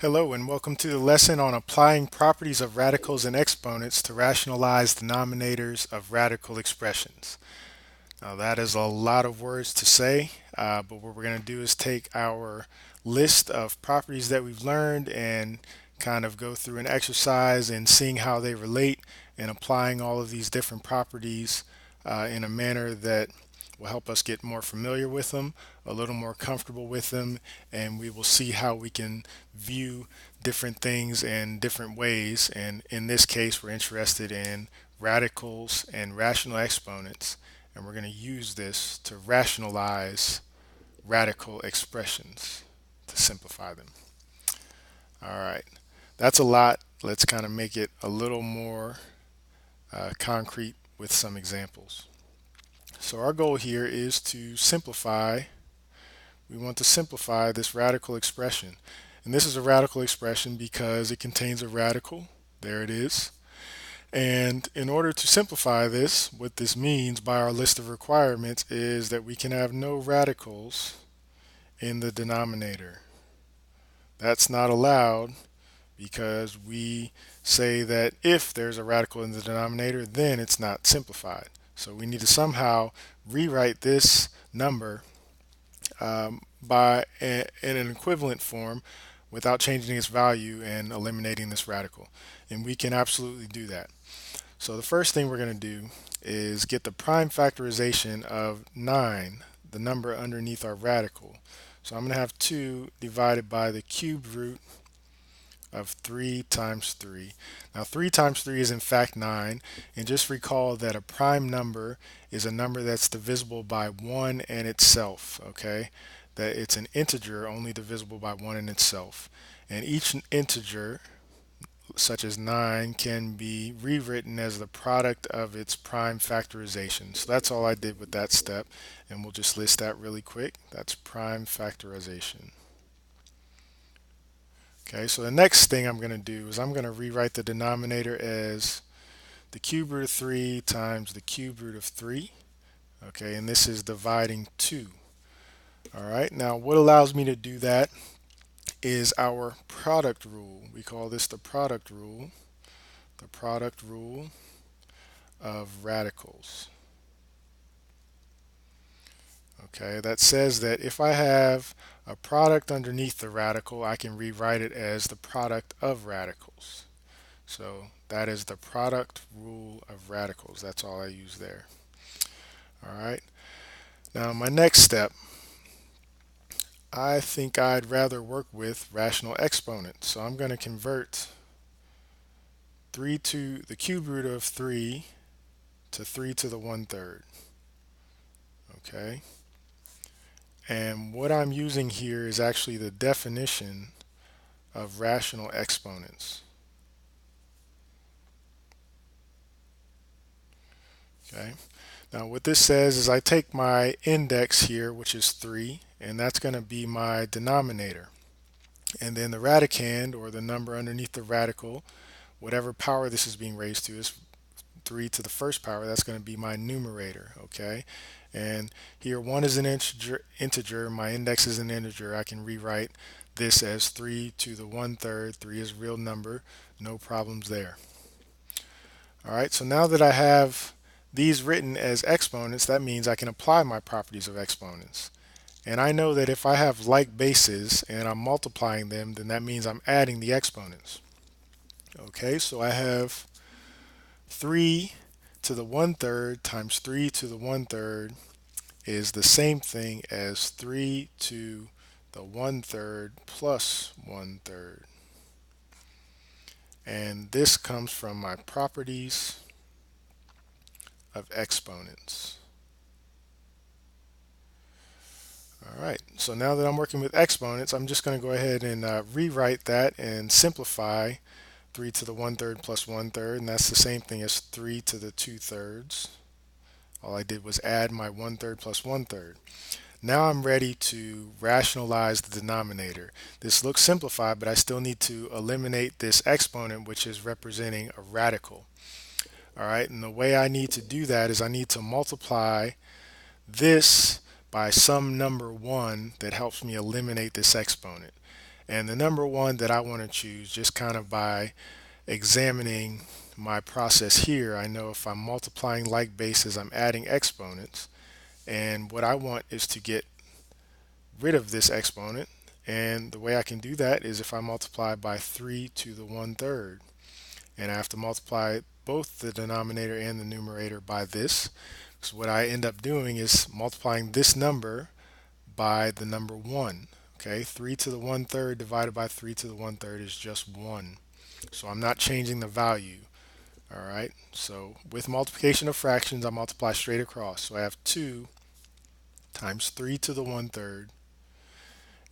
Hello and welcome to the lesson on applying properties of radicals and exponents to rationalize denominators of radical expressions. Now that is a lot of words to say, but what we're going to do is take our list of properties that we've learned and kind of go through an exercise and seeing how they relate and applying all of these different properties in a manner that will help us get more familiar with them, a little more comfortable with them, and we will see how we can view different things in different ways. And in this case, we're interested in radicals and rational exponents, and we're going to use this to rationalize radical expressions to simplify them. All right, that's a lot. Let's kind of make it a little more concrete with some examples. So our goal here is to simplify. We want to simplify this radical expression. And this is a radical expression because it contains a radical. There it is. And in order to simplify this, what this means by our list of requirements is that we can have no radicals in the denominator. That's not allowed because we say that if there's a radical in the denominator, then it's not simplified. So we need to somehow rewrite this number in an equivalent form without changing its value and eliminating this radical. And we can absolutely do that. So the first thing we're going to do is get the prime factorization of 9, the number underneath our radical. So I'm going to have 2 divided by the cube root of 3 times 3. Now 3 times 3 is in fact 9, and just recall that a prime number is a number that's divisible by 1 and itself, okay? That it's an integer only divisible by 1 and itself. And each integer, such as 9, can be rewritten as the product of its prime factorization. So that's all I did with that step, and we'll just list that really quick. That's prime factorization. Okay, so the next thing I'm going to do is I'm going to rewrite the denominator as the cube root of 3 times the cube root of 3. Okay, and this is dividing 2. All right, now what allows me to do that is our product rule. We call this the product rule of radicals. Okay, that says that if I have a product underneath the radical, I can rewrite it as the product of radicals. So that is the product rule of radicals. That's all I use there. All right. Now my next step, I think I'd rather work with rational exponents. So I'm going to convert 3 to the cube root of 3 to 3 to the 1/3. Okay. And what I'm using here is actually the definition of rational exponents. Okay. Now what this says is I take my index here, which is 3, and that's going to be my denominator. And then the radicand, or the number underneath the radical, whatever power this is being raised to, is 3 to the first power. That's going to be my numerator. Okay. And here 1 is an integer, my index is an integer. I can rewrite this as 3 to the 1/3. 3 is a real number, no problems there. All right, so now that I have these written as exponents, that means I can apply my properties of exponents. And I know that if I have like bases and I'm multiplying them, then that means I'm adding the exponents. Okay, so I have 3 to the 1/3 times 3 to the 1/3 is the same thing as 3 to the 1/3 plus 1/3. And this comes from my properties of exponents. All right, so now that I'm working with exponents, I'm just going to go ahead and rewrite that and simplify 3 to the 1/3 plus 1/3, and that's the same thing as 3 to the 2/3. All I did was add my 1/3 plus 1/3. Now I'm ready to rationalize the denominator. This looks simplified, but I still need to eliminate this exponent, which is representing a radical. All right, and the way I need to do that is I need to multiply this by some number 1 that helps me eliminate this exponent. And the number one that I want to choose, just kind of by examining my process here, I know if I'm multiplying like bases, I'm adding exponents. And what I want is to get rid of this exponent. And the way I can do that is if I multiply by 3 to the 1/3. And I have to multiply both the denominator and the numerator by this. So what I end up doing is multiplying this number by the number 1. Okay, 3 to the 1/3 divided by 3 to the 1/3 is just 1. So I'm not changing the value. All right, so with multiplication of fractions, I multiply straight across. So I have 2 times 3 to the 1/3,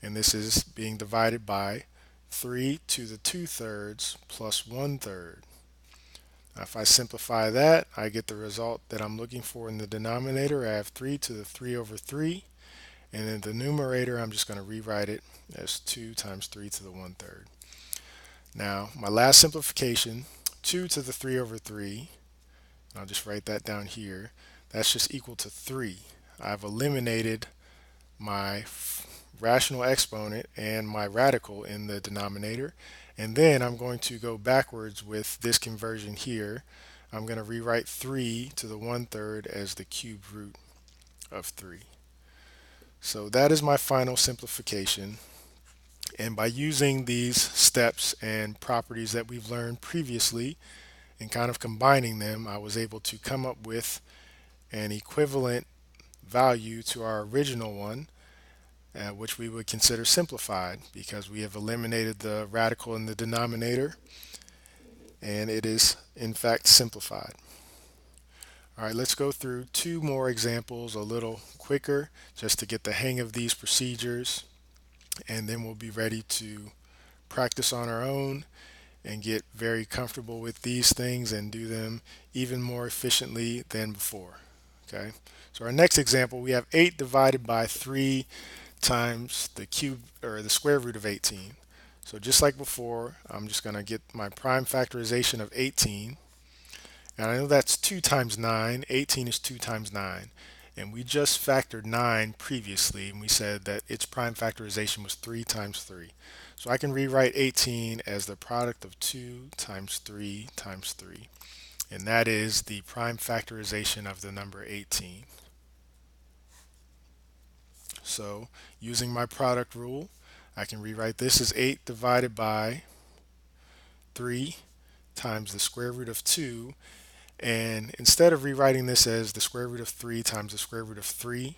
and this is being divided by 3 to the 2/3 plus 1/3. Now, if I simplify that, I get the result that I'm looking for in the denominator. I have 3 to the 3 over 3, and in the numerator, I'm just going to rewrite it as 2 times 3 to the 1/3. Now, my last simplification, 2 to the 3 over 3, and I'll just write that down here, that's just equal to 3. I've eliminated my rational exponent and my radical in the denominator, and then I'm going to go backwards with this conversion here. I'm going to rewrite 3 to the 1/3 as the cube root of 3. So that is my final simplification. And by using these steps and properties that we've learned previously and kind of combining them, I was able to come up with an equivalent value to our original one, which we would consider simplified because we have eliminated the radical in the denominator, and it is in fact simplified. All right, let's go through two more examples a little quicker just to get the hang of these procedures, and then we'll be ready to practice on our own and get very comfortable with these things and do them even more efficiently than before. Okay, so our next example, we have 8 divided by 3 times the cube or the square root of 18. So just like before, I'm just going to get my prime factorization of 18. And I know that's 2 times 9. 18 is 2 times 9. And we just factored 9 previously, and we said that its prime factorization was 3 times 3. So I can rewrite 18 as the product of 2 times 3 times 3. And that is the prime factorization of the number 18. So using my product rule, I can rewrite this as 8 divided by 3 times the square root of 2. And instead of rewriting this as the square root of 3 times the square root of 3,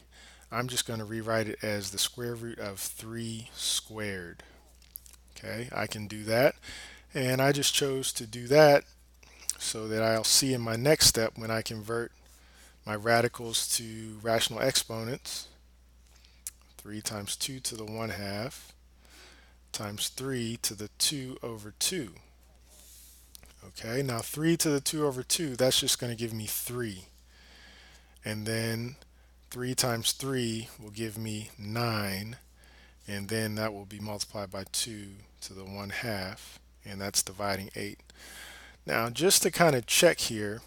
I'm just going to rewrite it as the square root of 3 squared. Okay, I can do that. And I just chose to do that so that I'll see in my next step when I convert my radicals to rational exponents. 3 times 2 to the 1/2 times 3 to the 2 over 2. Okay, now 3 to the 2 over 2, that's just going to give me 3. And then 3 times 3 will give me 9. And then that will be multiplied by 2 to the 1/2. And that's dividing 8. Now, just to kind of check here,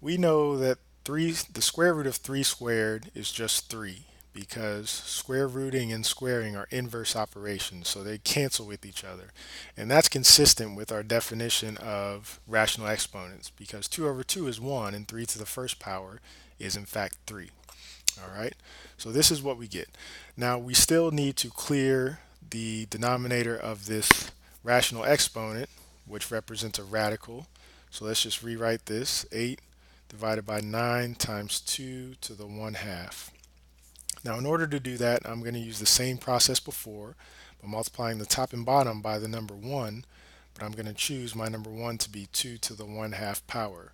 we know that the square root of 3 squared is just 3 because square rooting and squaring are inverse operations, so they cancel with each other. And that's consistent with our definition of rational exponents because 2 over 2 is 1 and 3 to the first power is in fact 3. All right, so this is what we get. Now we still need to clear the denominator of this rational exponent, which represents a radical. So let's just rewrite this. 8 divided by 9 times 2 to the 1/2. Now in order to do that, I'm going to use the same process before by multiplying the top and bottom by the number 1, but I'm going to choose my number 1 to be 2 to the 1/2 power.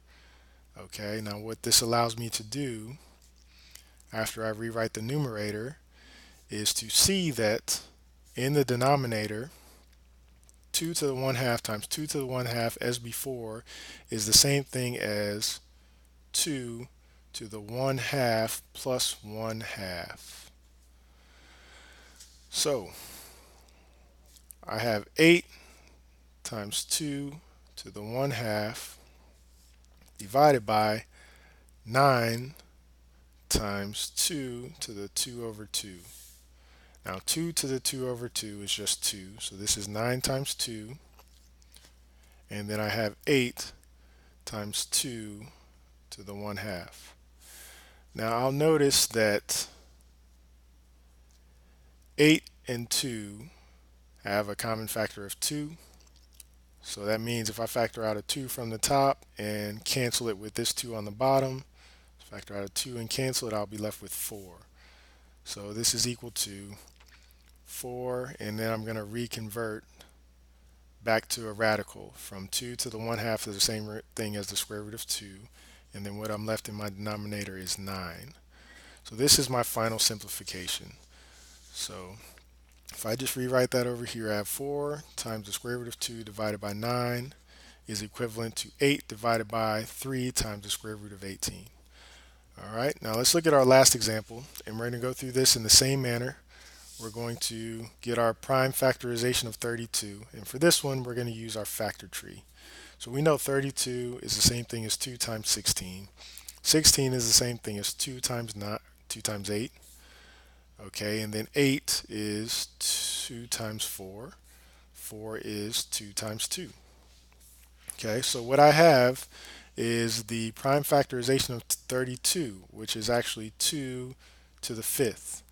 Okay, now what this allows me to do after I rewrite the numerator is to see that in the denominator 2 to the 1/2 times 2 to the 1/2 as before is the same thing as 2 to the 1/2 plus 1/2. So I have 8 times 2 to the 1/2 divided by 9 times 2 to the 2 over 2. Now 2 to the 2 over 2 is just 2. So this is 9 times 2. And then I have 8 times 2 to the 1 half. Now I'll notice that 8 and 2 have a common factor of 2. So that means if I factor out a 2 from the top and cancel it with this 2 on the bottom, factor out a 2 and cancel it, I'll be left with 4. So this is equal to 4, and then I'm going to reconvert back to a radical. From 2 to the 1 half is the same thing as the square root of 2, and then what I'm left in my denominator is 9. So this is my final simplification. So if I just rewrite that over here, I have 4 times the square root of 2 divided by 9 is equivalent to 8 divided by 3 times the square root of 18. All right, now let's look at our last example, and we're going to go through this in the same manner. We're going to get our prime factorization of 32, and for this one we're going to use our factor tree. So we know 32 is the same thing as 2 times 16. 16 is the same thing as 2 times 9, 2 times 8. Okay, and then 8 is 2 times 4. 4 is 2 times 2. Okay, so what I have is the prime factorization of 32, which is actually 2 to the 5th.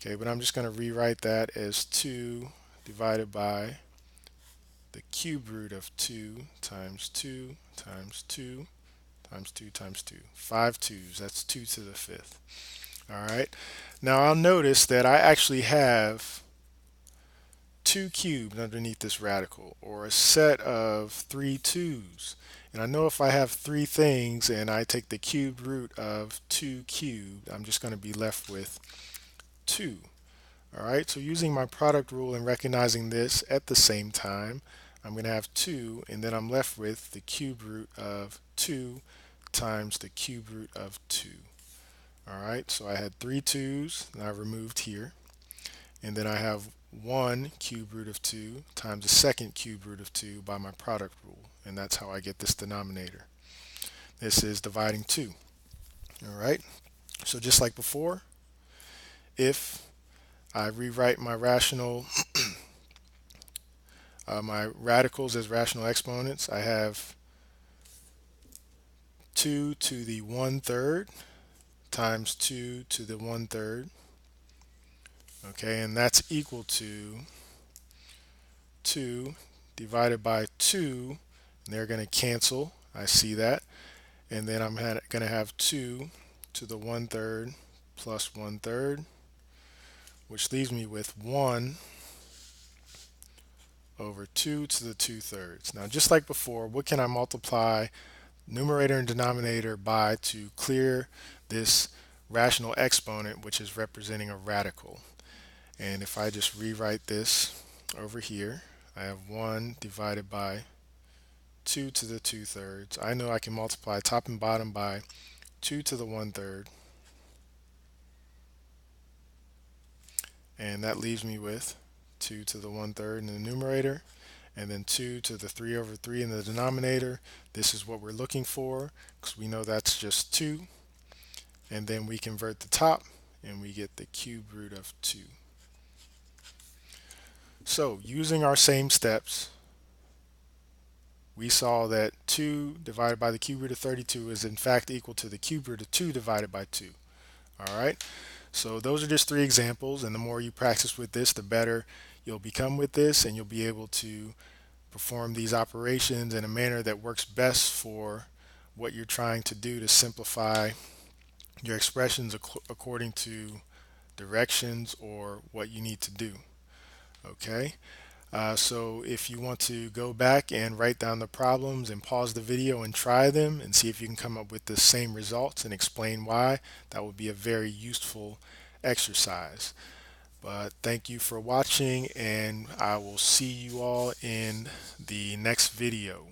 Okay, but I'm just going to rewrite that as 2 divided by the cube root of 2 times 2 times 2 times 2 times 2. 5 2's, that's 2 to the 5th. All right, now I'll notice that I actually have 2 cubed underneath this radical, or a set of 3 2's. And I know if I have 3 things and I take the cubed root of 2 cubed, I'm just going to be left with 2. All right, so using my product rule and recognizing this at the same time, I'm going to have 2, and then I'm left with the cube root of 2 times the cube root of 2. All right, so I had 3 2's, and I removed here. And then I have 1 cube root of 2 times the second cube root of 2 by my product rule. And that's how I get this denominator. This is dividing 2. All right, so just like before, if I rewrite my my radicals as rational exponents, I have 2 to the 1/3 times 2 to the 1/3. Okay, and that's equal to 2 divided by 2, and they're going to cancel. I see that. And then I'm going to have 2 to the 1/3 plus 1/3, which leaves me with 1 over 2 to the 2/3. Now, just like before, what can I multiply numerator and denominator by to clear this rational exponent, which is representing a radical? And if I just rewrite this over here, I have 1 divided by 2 to the 2/3. I know I can multiply top and bottom by 2 to the 1/3. And that leaves me with 2 to the 1/3 in the numerator, and then 2 to the 3 over 3 in the denominator. This is what we're looking for, because we know that's just 2. And then we convert the top, and we get the cube root of 2. So using our same steps, we saw that 2 divided by the cube root of 32 is in fact equal to the cube root of 2 divided by 2. All right, so those are just 3 examples, and the more you practice with this, the better you'll become with this, and you'll be able to perform these operations in a manner that works best for what you're trying to do to simplify your expressions according to directions or what you need to do. Okay, so if you want to go back and write down the problems and pause the video and try them and see if you can come up with the same results and explain why, that would be a very useful exercise. But thank you for watching, and I will see you all in the next video.